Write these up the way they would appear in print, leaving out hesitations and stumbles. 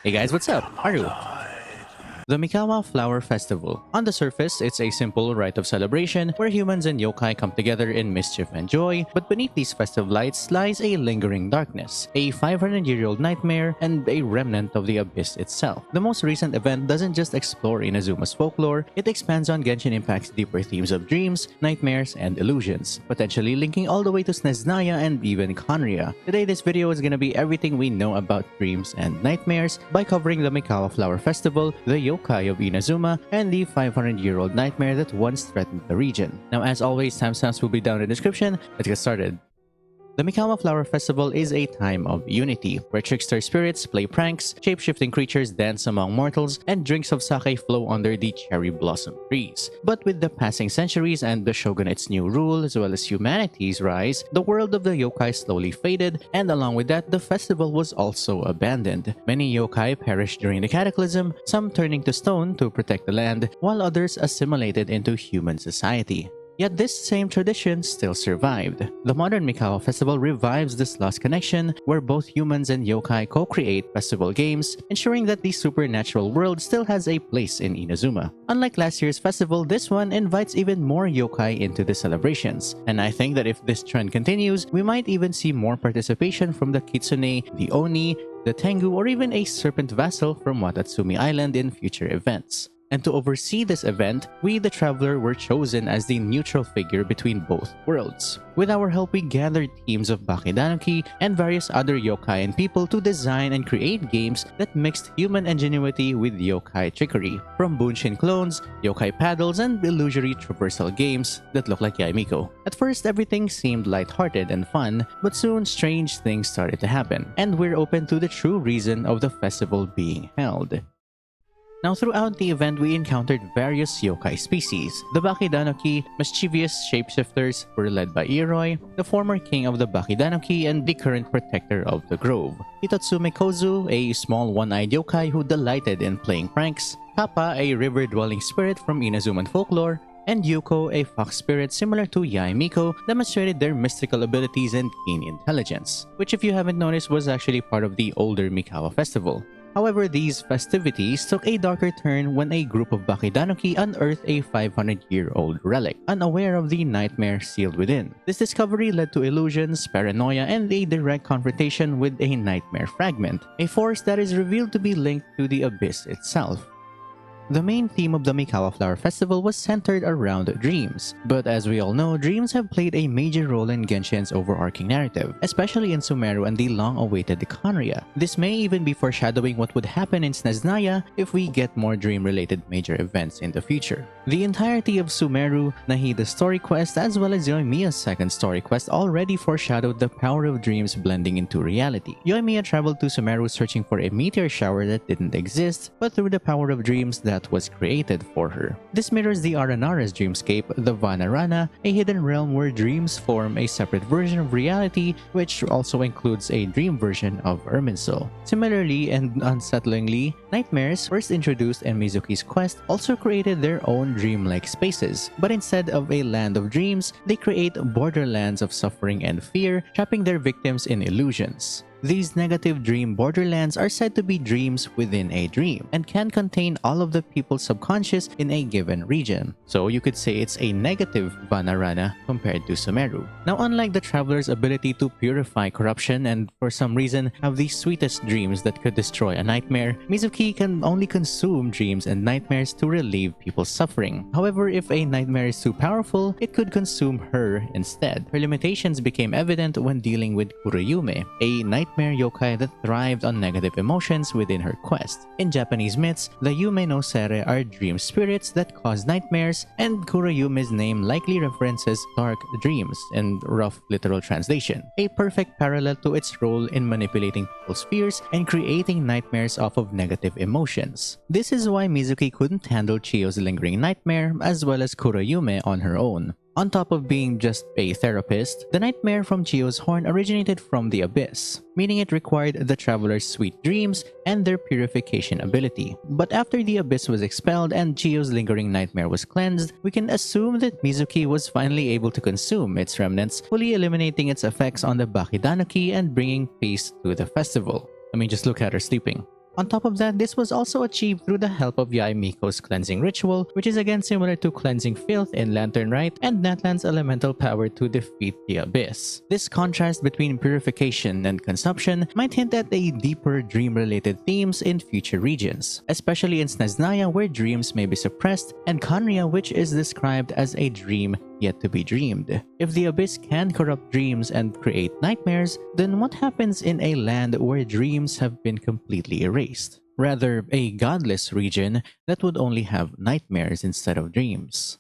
Hey guys, what's up? Haru. The Mikawa Flower Festival. On the surface, it's a simple rite of celebration where humans and yokai come together in mischief and joy, but beneath these festive lights lies a lingering darkness, a 500-year-old nightmare, and a remnant of the abyss itself. The most recent event doesn't just explore Inazuma's folklore, it expands on Genshin Impact's deeper themes of dreams, nightmares, and illusions, potentially linking all the way to Snezhnaya and even Khaenri'ah. Today, this video is gonna be everything we know about dreams and nightmares by covering the Mikawa Flower Festival, the yokai of Inazuma, and the 500-year-old nightmare that once threatened the region. Now, as always, timestamps will be down in the description. Let's get started. The Mikawa Flower Festival is a time of unity, where trickster spirits play pranks, shape-shifting creatures dance among mortals, and drinks of sake flow under the cherry blossom trees. But with the passing centuries and the shogunate's new rule, as well as humanity's rise, the world of the yokai slowly faded, and along with that, the festival was also abandoned. Many yokai perished during the cataclysm, some turning to stone to protect the land, while others assimilated into human society. Yet this same tradition still survived. The modern Mikawa festival revives this lost connection, where both humans and yokai co-create festival games, ensuring that the supernatural world still has a place in Inazuma. Unlike last year's festival, this one invites even more yokai into the celebrations. And I think that if this trend continues, we might even see more participation from the Kitsune, the Oni, the Tengu, or even a serpent vassal from Watatsumi Island in future events. And to oversee this event, we, the Traveler, were chosen as the neutral figure between both worlds. With our help, we gathered teams of Bakidanuki and various other yokai and people to design and create games that mixed human ingenuity with yokai trickery. From Bunshin clones, yokai paddles, and illusory traversal games that look like Yaimiko. At first, everything seemed lighthearted and fun, but soon strange things started to happen, and we're open to the true reason of the festival being held. Now, throughout the event, we encountered various yokai species. The Bakidanuki, mischievous shapeshifters, were led by Iroi, the former king of the Bakidanuki and the current protector of the grove. Hitotsume Kozu, a small one-eyed yokai who delighted in playing pranks. Kappa, a river-dwelling spirit from Inazuman folklore. And Yuko, a fox spirit similar to Yaimiko, demonstrated their mystical abilities and keen intelligence, which, if you haven't noticed, was actually part of the older Mikawa festival. However, these festivities took a darker turn when a group of Bakidanuki unearthed a 500-year-old relic, unaware of the nightmare sealed within. This discovery led to illusions, paranoia, and a direct confrontation with a nightmare fragment, a force that is revealed to be linked to the abyss itself. The main theme of the Mikawa Flower Festival was centered around dreams, but as we all know, dreams have played a major role in Genshin's overarching narrative, especially in Sumeru and the long-awaited Khaenri'ah. This may even be foreshadowing what would happen in Snezhnaya if we get more dream-related major events in the future. The entirety of Sumeru, Nahida's story quest, as well as Yoimiya's second story quest already foreshadowed the power of dreams blending into reality. Yoimiya traveled to Sumeru searching for a meteor shower that didn't exist, but through the power of dreams that was created for her. This mirrors the Aranara's dreamscape, the Vanarana, a hidden realm where dreams form a separate version of reality, which also includes a dream version of Irminsul. Similarly and unsettlingly, nightmares, first introduced in Mizuki's quest, also created their own dreamlike spaces, but instead of a land of dreams, they create borderlands of suffering and fear, trapping their victims in illusions. These negative dream borderlands are said to be dreams within a dream and can contain all of the people's subconscious in a given region. So you could say it's a negative Vanarana compared to Sumeru. Now, unlike the Traveler's ability to purify corruption and for some reason have the sweetest dreams that could destroy a nightmare, Mizuki can only consume dreams and nightmares to relieve people's suffering. However, if a nightmare is too powerful, it could consume her instead. Her limitations became evident when dealing with Kurayume, a nightmare yokai that thrived on negative emotions within her quest. In Japanese myths, the Yume no Sere are dream spirits that cause nightmares, and Kurayume's name likely references dark dreams in rough literal translation, a perfect parallel to its role in manipulating people's fears and creating nightmares off of negative emotions. This is why Mizuki couldn't handle Chiyo's lingering nightmare as well as Kurayume on her own. On top of being just a therapist, the nightmare from Chiyo's horn originated from the abyss, meaning it required the traveler's sweet dreams and their purification ability. But after the abyss was expelled and Chiyo's lingering nightmare was cleansed, we can assume that Mizuki was finally able to consume its remnants, fully eliminating its effects on the Bakidanuki and bringing peace to the festival. I mean, just look at her sleeping. On top of that, this was also achieved through the help of Yae Miko's cleansing ritual, which is again similar to cleansing filth in Lantern Rite and Natlan's elemental power to defeat the abyss. This contrast between purification and consumption might hint at a deeper dream-related themes in future regions, especially in Snezhnaya where dreams may be suppressed, and Khaenri'ah, which is described as a dream yet to be dreamed. If the abyss can corrupt dreams and create nightmares, then what happens in a land where dreams have been completely erased? Rather, a godless region that would only have nightmares instead of dreams.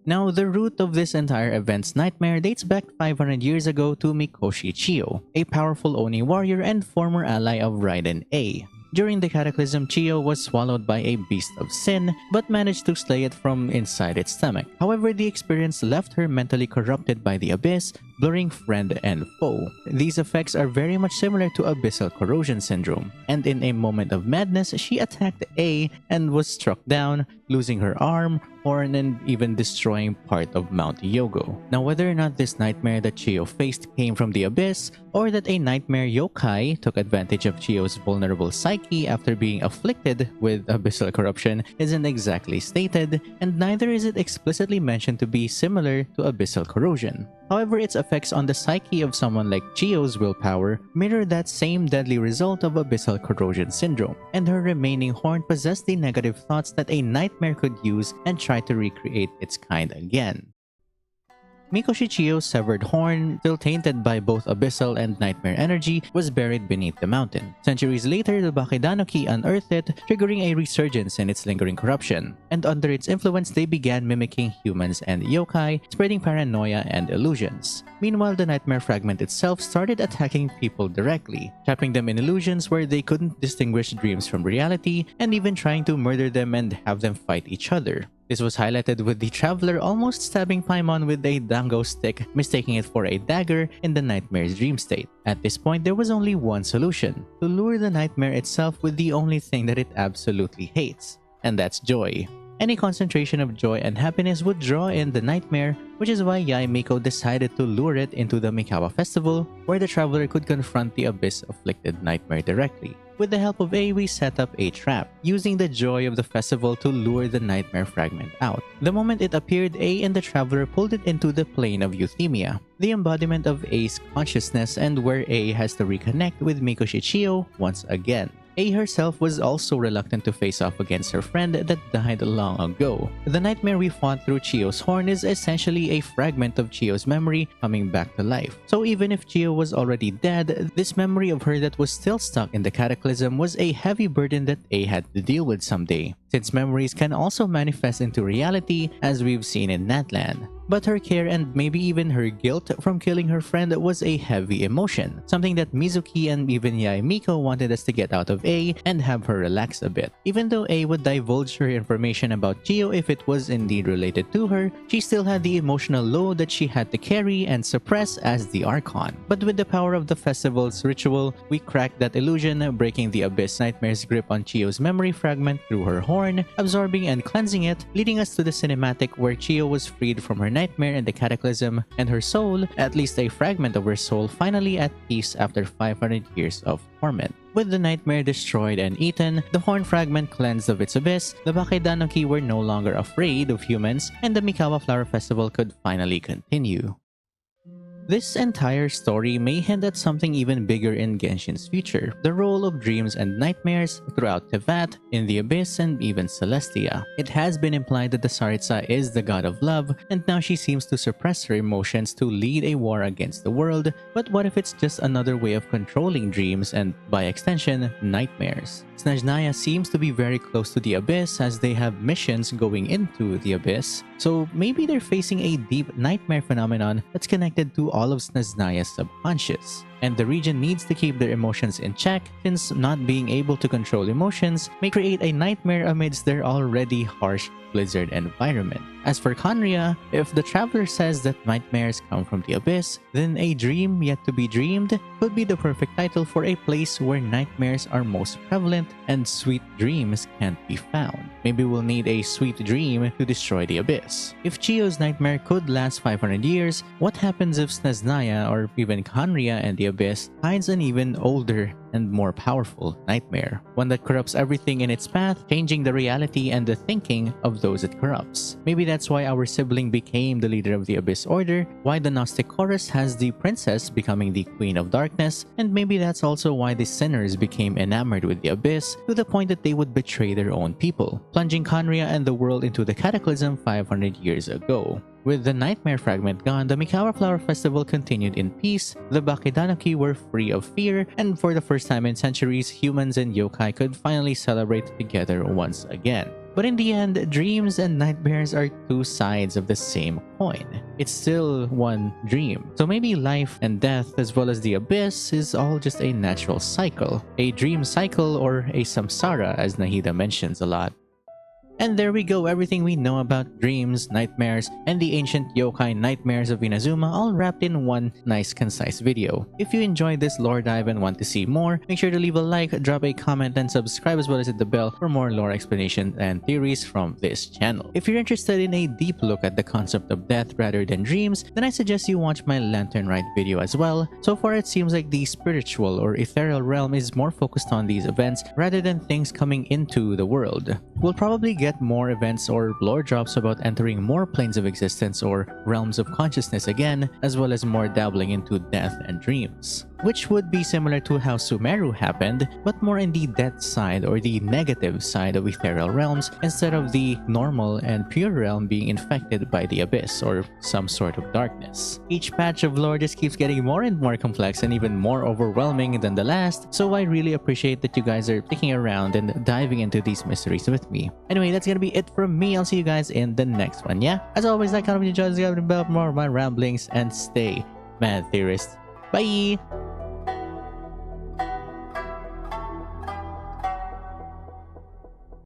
Now, the root of this entire event's nightmare dates back 500 years ago to Mikoshi Chiyo, a powerful Oni warrior and former ally of Raiden A. During the Cataclysm, Chiyo was swallowed by a beast of sin, but managed to slay it from inside its stomach. However, the experience left her mentally corrupted by the abyss, blurring friend and foe. These effects are very much similar to Abyssal Corrosion Syndrome, and in a moment of madness, she attacked A and was struck down, losing her arm, horn, and even destroying part of Mount Yogo. Now, whether or not this nightmare that Chiyo faced came from the abyss, or that a nightmare yokai took advantage of Chiyo's vulnerable psyche after being afflicted with abyssal corruption isn't exactly stated, and neither is it explicitly mentioned to be similar to abyssal corrosion. However, its effects on the psyche of someone like Chiyo's willpower mirror that same deadly result of abyssal corrosion syndrome, and her remaining horn possessed the negative thoughts that a nightmare could use and try to recreate its kind again. Mikoshi Chiyo's severed horn, still tainted by both abyssal and nightmare energy, was buried beneath the mountain. Centuries later, the Bakidanoki unearthed it, triggering a resurgence in its lingering corruption, and under its influence they began mimicking humans and yokai, spreading paranoia and illusions. Meanwhile, the nightmare fragment itself started attacking people directly, trapping them in illusions where they couldn't distinguish dreams from reality, and even trying to murder them and have them fight each other. This was highlighted with the traveler almost stabbing Paimon with a dango stick, mistaking it for a dagger in the nightmare's dream state. At this point, there was only one solution: to lure the nightmare itself with the only thing that it absolutely hates, and that's joy. Any concentration of joy and happiness would draw in the nightmare, which is why Yae Miko decided to lure it into the Mikawa festival, where the traveler could confront the abyss-afflicted nightmare directly. With the help of A, we set up a trap, using the joy of the festival to lure the nightmare fragment out. The moment it appeared, A and the traveler pulled it into the plane of Euthymia, the embodiment of A's consciousness, and where A has to reconnect with Mikoshi Chiyo once again. A herself was also reluctant to face off against her friend that died long ago. The nightmare we fought through Chiyo's horn is essentially a fragment of Chiyo's memory coming back to life. So even if Chiyo was already dead, this memory of her that was still stuck in the cataclysm was a heavy burden that A had to deal with someday, since memories can also manifest into reality as we've seen in Natlan. But her care and maybe even her guilt from killing her friend was a heavy emotion, something that Mizuki and even Yae Miko wanted us to get out of A and have her relax a bit. Even though A would divulge her information about Chiyo if it was indeed related to her, she still had the emotional load that she had to carry and suppress as the Archon. But with the power of the festival's ritual, we cracked that illusion, breaking the Abyss Nightmare's grip on Chiyo's memory fragment through her horn, absorbing and cleansing it, leading us to the cinematic where Chiyo was freed from her nightmare in the cataclysm, and her soul, at least a fragment of her soul, finally at peace after 500 years of torment. With the nightmare destroyed and eaten, the horn fragment cleansed of its abyss, the Bakidanoki were no longer afraid of humans, and the Mikawa Flower Festival could finally continue. This entire story may hint at something even bigger in Genshin's future, the role of dreams and nightmares throughout Tevat, in the Abyss, and even Celestia. It has been implied that the Tsaritsa is the god of love, and now she seems to suppress her emotions to lead a war against the world, but what if it's just another way of controlling dreams and, by extension, nightmares? Snezhnaya seems to be very close to the Abyss as they have missions going into the Abyss, so maybe they're facing a deep nightmare phenomenon that's connected to all of Snezhnaya's subconscious. And the region needs to keep their emotions in check, since not being able to control emotions may create a nightmare amidst their already harsh blizzard environment. As for Khaenri'ah, if the traveler says that nightmares come from the abyss, then a dream yet to be dreamed could be the perfect title for a place where nightmares are most prevalent and sweet dreams can't be found. Maybe we'll need a sweet dream to destroy the abyss. If Chiyo's nightmare could last 500 years, what happens if Snezhnaya or even Khaenri'ah and the abyss hides an even older and more powerful nightmare. One that corrupts everything in its path, changing the reality and the thinking of those it corrupts. Maybe that's why our sibling became the leader of the Abyss Order, why the Gnostic Chorus has the princess becoming the Queen of Darkness, and maybe that's also why the sinners became enamored with the Abyss to the point that they would betray their own people, plunging Khaenri'ah and the world into the Cataclysm 500 years ago. With the Nightmare Fragment gone, the Mikawa Flower Festival continued in peace, the Bakedanaki were free of fear, and for the first time in centuries, humans and yokai could finally celebrate together once again. But in the end, dreams and nightmares are two sides of the same coin. It's still one dream. So maybe life and death as well as the abyss is all just a natural cycle. A dream cycle or a samsara as Nahida mentions a lot. And there we go, everything we know about dreams, nightmares, and the ancient yokai nightmares of Inazuma all wrapped in one nice concise video. If you enjoyed this lore dive and want to see more, make sure to leave a like, drop a comment, and subscribe as well as hit the bell for more lore explanations and theories from this channel. If you're interested in a deep look at the concept of death rather than dreams, then I suggest you watch my Lantern Rite video as well. So far it seems like the spiritual or ethereal realm is more focused on these events rather than things coming into the world. We'll probably get more events or lore drops about entering more planes of existence or realms of consciousness again, as well as more dabbling into death and dreams, which would be similar to how Sumeru happened, but more in the death side or the negative side of ethereal realms instead of the normal and pure realm being infected by the abyss or some sort of darkness. Each patch of lore just keeps getting more and more complex and even more overwhelming than the last, so I really appreciate that you guys are sticking around and diving into these mysteries with me. Anyway, that's gonna be it from me. I'll see you guys in the next one, yeah? As always, like, comment, enjoy, subscribe, and bell for more of my ramblings, and stay mad theorists. Bye!